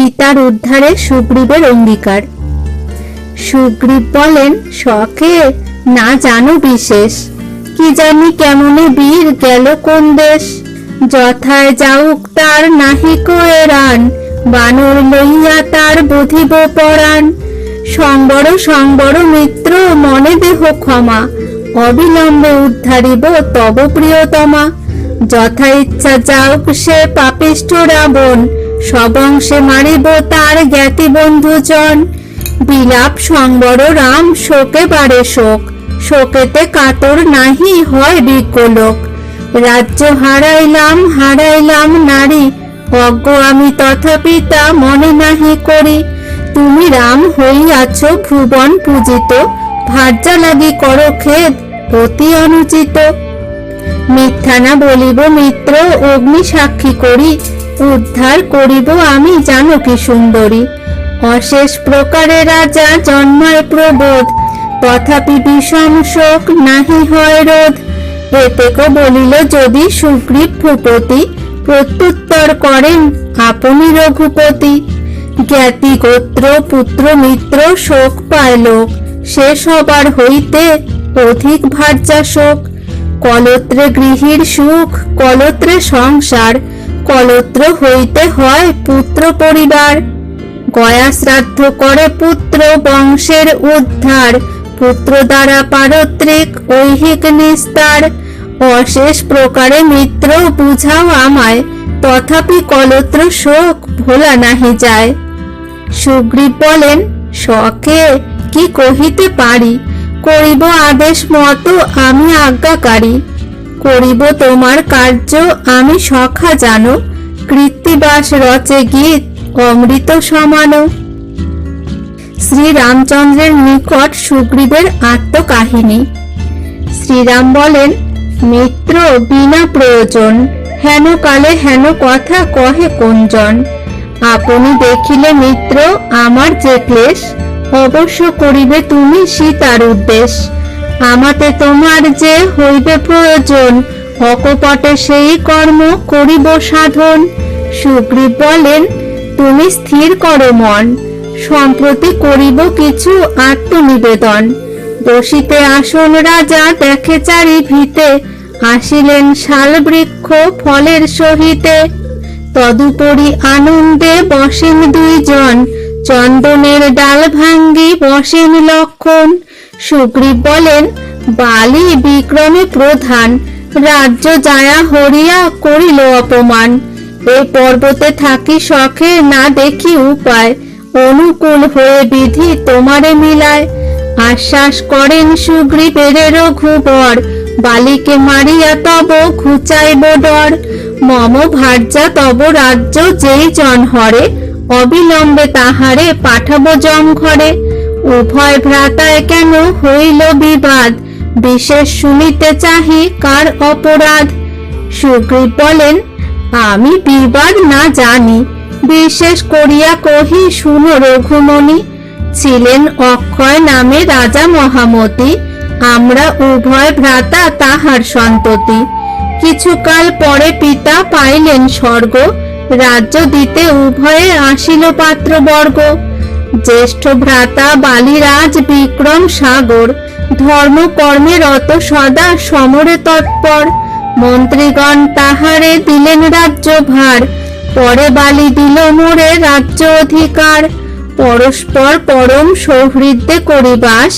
সীতার উদ্ধারে সুগ্রীবের অঙ্গীকার। সুগ্রীব বলেন, শখে না জানো বিশেষ, কি জানি কেমনে বীর গেল কোন দেশ। যথায় যাউক তার নাহিক এরান, বানর লইয়া তার বধিব পরাণ। সংবর সংবর মিত্র মনে দেহ ক্ষমা, অবিলম্বে উদ্ধারিব তব প্রিয়তমা। যথা ইচ্ছা যাউক সে পাপিষ্ঠ রাবণ, সবংশে মারিব তার জ্ঞাতি বন্ধুজন। বিলাপ সংবর রাম শোকে বারে শোক, শোকেতে কাতর নাহি হয় বিজ্ঞলোক। রাজ্য হারাইলাম হারাইলাম নারী, অজ্ঞ আমি তথাপি তা মনে নাহি করি। তুমি রাম হইয়াছ ভুবন পূজিত, ভার্যা লাগি কর খেদ অতি অনুচিত। মিথ্যা না বলিব মিত্র অগ্নি সাক্ষী করি, উদ্ধার করিব আমি জানকী সুন্দরী। অশেষ প্রকারে রাজা জন্মায় প্রবোধ, তথাপি বিষম শোক নাহি হয় রোধ। এতেক বলিল যদি সুগ্রীব ভূপতি, প্রত্যুত্তর করেন আপনি রঘুপতি। জ্ঞাতি গোত্র পুত্র মিত্র শোক পায় লোক, সে সবার হইতে অধিক ভার্যা শোক। কলত্রে গৃহীর সুখ কলত্রে সংসার, কলত্র হইতে হয় পুত্র পরিবার। গয়া শ্রাদ্ধ করে পুত্র বংশের উদ্ধার, পুত্র দ্বারা পারত্রিক ঐহিক নিস্তার। অশেষ প্রকারে মিত্র বুঝাও আমায়, তথাপি কলত্র শোক ভোলা নাহি যায়। সুগ্রীব বলেন, শখে কি কহিতে পারি, করিব আদেশ মতো আমি আজ্ঞাকারী। করিব তোমার কার্য আমি সখা জানো, কৃত্তিবাস রচে গীত অমৃত সমান। শ্রী রামচন্দ্রের নিকট সুগ্রীবের আত্মকাহিনী। শ্রীরাম বলেন, মিত্র বিনা প্রয়োজন, হেন কালে হেন কথা কহে কোনজন। আপনি দেখিলে মিত্র আমার যে ক্লেশ, অবশ্য করিবে তুমি সীতার উদ্দেশ। আমাতে তোমার যে হইবে প্রয়োজন, অকপটে সেই কর্ম করিব সাধন। সুগ্রীব বলেন, তুমি স্থির করো মন, সম্প্রতি করিব কিছু আত্মনিবেদন। বসিতে আসন রাজা দেখে চারি ভিতে, আসিলেন শাল বৃক্ষ ফলের সহিতে। তদুপরি আনন্দে বসেন দুইজন, চন্দনের ডাল ভাঙ্গি বসেন লক্ষণ। সুগ্রীব বলেন, বালি বিক্রমে প্রধান, রাজ্য যায়া হরিয়া করিল অপমান। এ পর্বতে থাকি শখে না দেখি উপায়, অনুকূল হয়ে বিধি তোমারে মিলায়। আশ্বাস করেন সুগ্রীবের রঘুবর, বালিকে মারিয়া তব ঘুচাইব ডর। মম ভার্যা তব রাজ্য যেই জন হরে, অবিলম্বে তাহারে পাঠাবো জমঘরে। উভয় ভ্রাতায় কেন হইল বিবাদ, বিশেষ শুনিতে চাহি কার অপরাধ। সুগ্রীব বলেন, আমি বিবাদ না জানি, বিশেষ করিয়া কহি শুনো রঘুমণি। ছিলেন অক্ষয় নামে রাজা মহামতি, আমরা উভয় ভ্রাতা তাহার সন্ততি। কিছুকাল পরে পিতা পাইলেন স্বর্গ, রাজ্য দিতে উভয়ে আসিল পাত্রবর্গ। জ্যেষ্ঠ ভ্রাতা বালিরাজ বিক্রম সাগর, ধর্ম কর্মে রত সদা সমরে তৎপর। মন্ত্রীগণ তাহারে দিলেন রাজ্য ভার, পরে বালি দিল মোরে রাজ্য অধিকার। পরস্পর পরম সৌহৃদে করিবাস,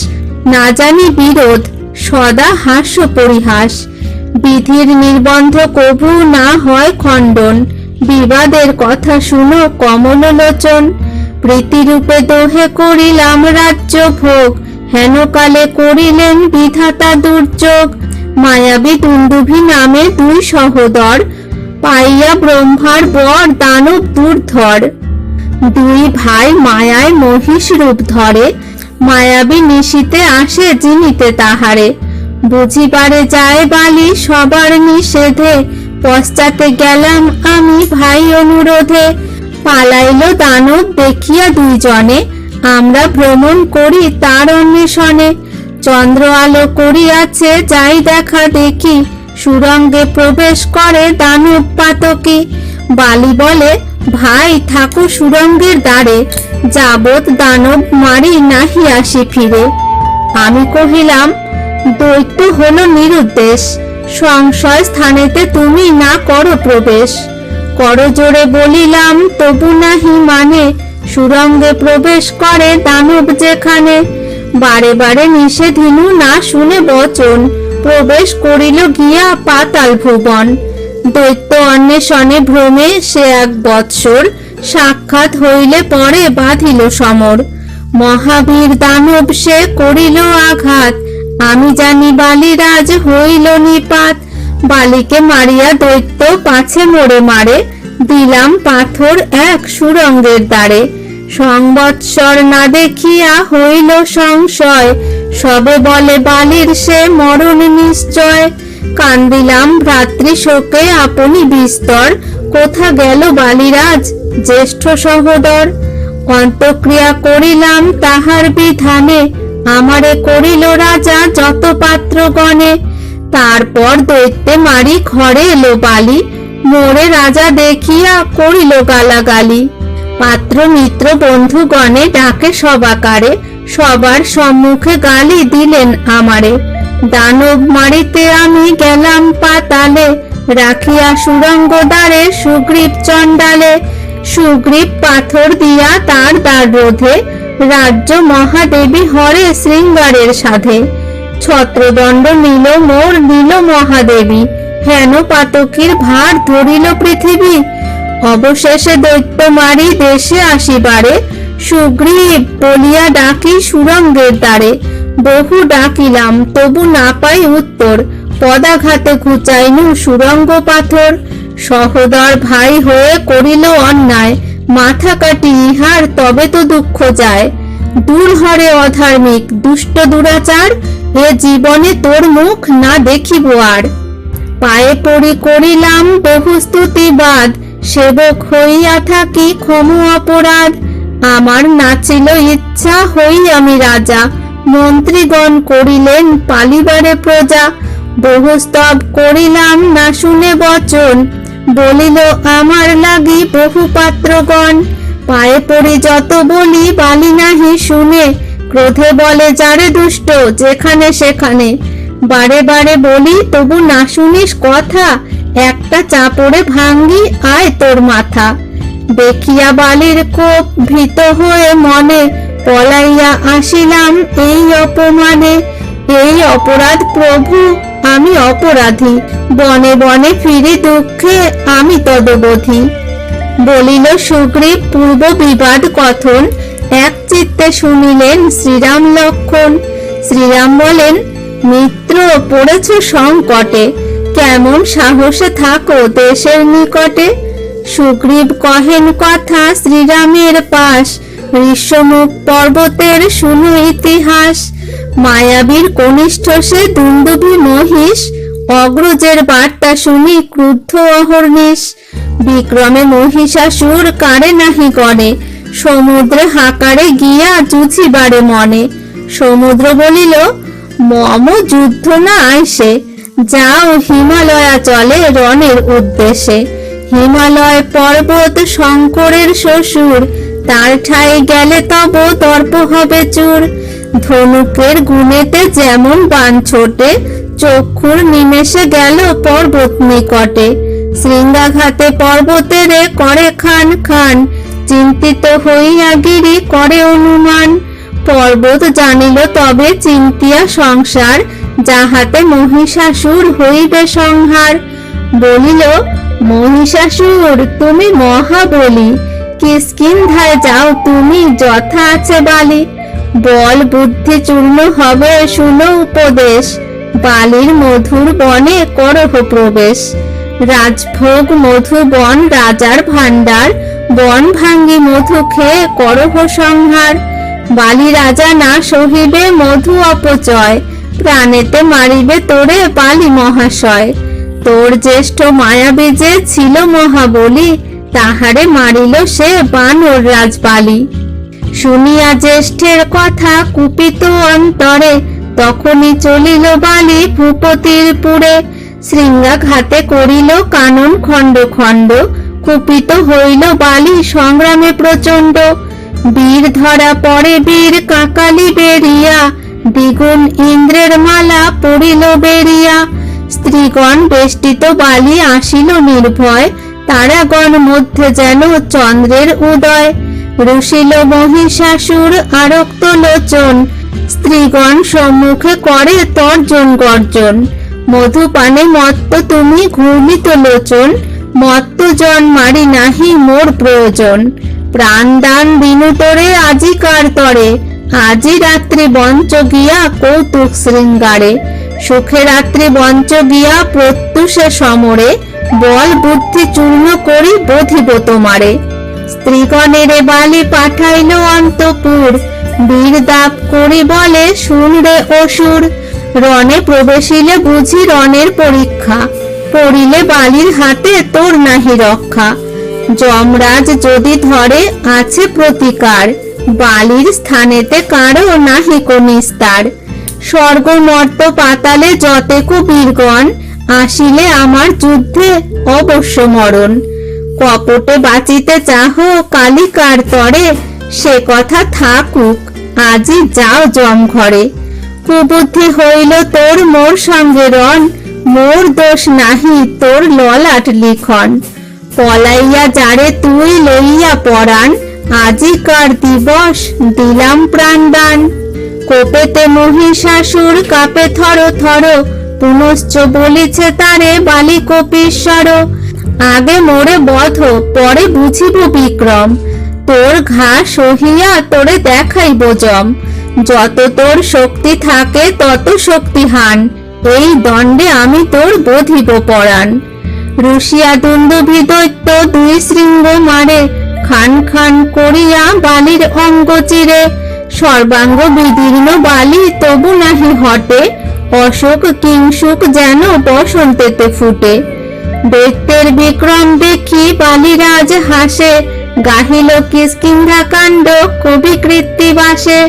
না জানি বিরোধ সদা হাস্য পরিহাস। বিধির নির্বন্ধ কভু না হয় খণ্ডন, বিবাদের কথা শুনো কমল লোচন। প্রীতিরূপে দোহে করিলাম রাজ্য ভোগ, হেন কালে করিলেন বিধাতা দুর্যোগ। মায়াবী দুন্দুভি নামে দুই সহোদর, পাইয়া ব্রহ্মার বর দানব দুর্ধর। দুই ভাই মায়ায় মহিষ রূপ ধরে, মায়াবী নিশীতে আসে জিনিতে তাহারে। বুঝিবারে যায় বালি সবার নিষেধে, পশ্চাতে গেলাম আমি ভাই অনুরোধে। পালাইল দানব দেখিয়া দুইজনে, আমরা ভ্রমণ করি তার অন্বেষণে। চন্দ্র আলো করিয়াছে যাই দেখা দেখি, সুরঙ্গে প্রবেশ করে দানব পাতকী। বালি বলে, ভাই থাকো সুরঙ্গের দ্বারে, যাবৎ দানব মারি নাহি আসি ফিরে। আমি কহিলাম, দৈত্য হলো নিরুদ্দেশ, সংশয় স্থানেতে তুমি না করো প্রবেশ। করজোড়ে বলিলাম তবু নাহি মানে, সুরঙ্গে প্রবেশ করে দানব যেখানে। বারে বারে নিষেধিনু না শুনে বচন, প্রবেশ করিল গিয়া পাতাল ভুবন। দৈত্য অন্বেষণে ভ্রমে সে 1 বৎসর, সাক্ষাৎ হইলে পরে বাঁধিল সমর। মহাবীর দানব সে করিল আঘাত, আমি জানি বালিরাজ হইল নিপাত। বালিকে মারিয়া দৈত্য পাছে মোড়ে মারে, দিলাম পাথর 1 সুরঙ্গের দ্বারে। সংবৎসর না দেখিয়া হইল সংশয়, সবে বলে বালির সে মরণ নিশ্চয়। কান্দিলাম ভ্রাতৃ শোকে আপনি বিস্তর, কোথা গেল বালিরাজ জ্যেষ্ঠ সহোদর। অন্তক্রিয়া করিলাম তাহার বিধানে, আমারে করিল রাজা যত পাত্রগণে। তারপর দৈত্যে মারি ঘরে এলো বালি, মোরে রাজা দেখিয়া করিল গালাগালি। পাত্র মিত্র বন্ধুগণে ডাকে সবাকারে, সবার সম্মুখে গালি দিলেন আমারে। দানব মারিতে আমি গেলাম পাতালে, রাখিয়া সুরঙ্গ দ্বারে সুগ্রীব চণ্ডালে। সুগ্রীব পাথর দিয়া তার দ্বার রোধে, রাজ্য মহাদেবী হরে শৃঙ্গারের সাধে। ছত্রদণ্ড নিল মোর নিল মহাদেবী, হেন পাতকীর ভার ধরিল পৃথিবী। অবশেষে দৈত্য মারি দেশে আসিবারে, সুগ্রীব বলিয়া ডাকি সুরঙ্গের দ্বারে। বহু ডাকিলাম তবু না পাই উত্তর, পদাঘাতে ঘুচাইনু সুরঙ্গ পাথর। সহোদর ভাই হয়ে করিল অন্যায়, মাথা কাটি ইহার তবে তো দুঃখ যায়। দূর হরে অধার্মিক দুষ্ট দুরাচার, এ জীবনে তোর মুখ না দেখিব আর। পায়ে পড়ি করিলাম বহু স্তুতিবাদ, সেবক হইয়া থাকি ক্ষম অপরাধ। আমার নাচিল ইচ্ছা হই আমি রাজা, মন্ত্রীগণ করিলেন পালিবারে প্রজা। বহু স্তব করিলাম না শুনে বচন, বলিল আমার লাগি বহু পাত্রগণ। পায়ে পড়ি যত বলি বালি নাহি শুনে, ক্রোধে বলে যারে দুষ্ট যেখানে সেখানে। বারে বারে বলি তবু না শুনিস কথা, একটা চাপড়ে ভাঙ্গি আয় তোর মাথা। দেখিয়া বালির কোপ ভীত হয়ে মনে, পলাইয়া আসিলাম এই অপমানে। এই অপরাধ প্রভু আমি অপরাধী, বনে বনে ফিরি দুঃখে আমি তদবধি। বলিল সুগ্রীব পূর্ব বিবাদ কথন, এক চিত্তে শুনিলেন শ্রীরাম লক্ষণ। শ্রীরাম বলেন, মিত্র পড়েছ সংকটে, কেমন সাহসে থাকো দেশের নিকটে। সুগ্রীব কহেন কথা শ্রীরামের পাশ, ঋষ্যমুখ পর্বতের শুনো ইতিহাস। মায়াবীর কনিষ্ঠ সে দুন্দুভি মহিষ, অগ্রজের বার্তা শুনি ক্রুদ্ধ অহর্নিশ। বিক্রমে মহিষাসুর কারে নাহি গণে, সমুদ্রে হাকারে গিয়া জুঝিবারে মনে। সমুদ্র বলিল, মম যুদ্ধ না আইসে, যাও হিমালয়া চলে রণের উদ্দেশ্যে। হিমালয় পর্বত শঙ্করের শ্বশুর, তার ঠাই গেলে তব দর্প হবে চূর। ধনুকের গুণেতে যেমন বাণ ছোটে, চক্ষুর নিমেষে গেল পর্বত নিকটে। শৃঙ্গাঘাতে পর্বতেরে করে খান খান, চিন্তিত হইয়া গিরি করে অনুমান। পর্বত জানিল তবে চিন্তিয়া সংসার, যাহাতে মহিষাসুর হইবে সংহার। বলিল, মহিষাসুর তুমি মহাবলী, কিষ্কিন্ধায় যাও তুমি যথা আছে বালি। বল বুদ্ধি চূর্ণ হবে শুনো উপদেশ, বালির মধুর বনে করহ প্রবেশ। রাজভোগ মধু বন রাজার ভাণ্ডার, বন ভাঙ্গি মধু খেয়ে করহ সংহার। বালি রাজা না সহিবে মধু অপচয়, প্রাণেতে মারিবে তোরে বালি মহাশয়। তোর জ্যেষ্ঠ মায়াবী যে ছিল মহাবলী, তাহারে মারিল সে বানর রাজ বালি। শুনিয়া জ্যেষ্ঠের কথা কুপিত অন্তরে, তখনই চলিল বালি ভূপতির পুরে। শৃঙ্গাঘাতে করিল কানন খণ্ড খণ্ড, কুপিত হইল বালি সংগ্রামে প্রচন্ড। বীর ধরা পড়ে বীর কাকালি বেরিয়া, দ্বিগুণ ইন্দ্রের মালা পড়িল বেরিয়া। স্ত্রীগণ বেষ্টিত বালি আসিল নির্ভয়, তারাগণ মধ্যে যেন চন্দ্রের উদয়। রুষিল মহিষাসুর আরক্ত লোচন, স্ত্রীগণ সম্মুখে করে তর্জন গর্জন। মধুপানে মত্ত তুমি ঘূর্ণিত লোচন, মত্ত জন মারি নাহি মোর প্রয়োজন। প্রাণদান দিনু তোরে আজিকার তরে, আজি রাত্রি বঞ্চ গিয়া কৌতুক শৃঙ্গারে। সুখে রাত্রি বঞ্চ গিয়া প্রত্যুষে সমরে, বল বুদ্ধি চূর্ণ করি বধিব তোমারে। স্ত্রীগণের বালি পাঠাইল অন্তপুর, বীর দাপ করি বলে শুন রে অসুর। রণে প্রবেশিলে বুঝি রণের পরীক্ষা, পড়িলে বালির হাতে তোর নাহি রক্ষা। যমরাজ যদি ধরে আছে প্রতিকার, বালির স্থানেতে কারো নাহি কো নিস্তার। স্বর্গ মর্ত পাতালে যতেকু বীরগণ, আসিলে আমার যুদ্ধে অবশ্য মরণ। কপটে বাঁচিতে চাহ কালিকার তরে, সে কথা থাকুক আজি যাও জম ঘরে। কুবুদ্ধি হইল তোর মোর সঙ্গে রণ, মোর দোষ নাহি তোর ললাট লিখন। পলাইয়া যারে তুই লইয়া পরাণ, আজিকার দিবস দিলাম প্রাণদান। কোপেতে মহিষাসুর কাপে থর থর, পুনশ্চ বলিছে তারে বালি কপীশ্বর। আগে মোরে বধ পরে বুঝিব বিক্রম, তোর ঘা সহিয়া তোরে দেখাইব জম। যত তোর শক্তি থাকে তত শক্তিহান, এই দণ্ডে আমি তোর বধিব পরাণ। রুশিয়া দুন্দুভি দৈত্য দুই শৃঙ্গ মারে, খান খান করিয়া বালির অঙ্গ চিরে। সর্বাঙ্গ বিদীর্ণ বালি তবু নাহি হটে, অশোক কিংসুক যেন বসন্তেতে ফুটে। দৈত্যের বিক্রম দেখি বালিরাজ হাসে, গাহিল কিষ্কিন্ধা কাণ্ড কবি কৃত্তিবাসে।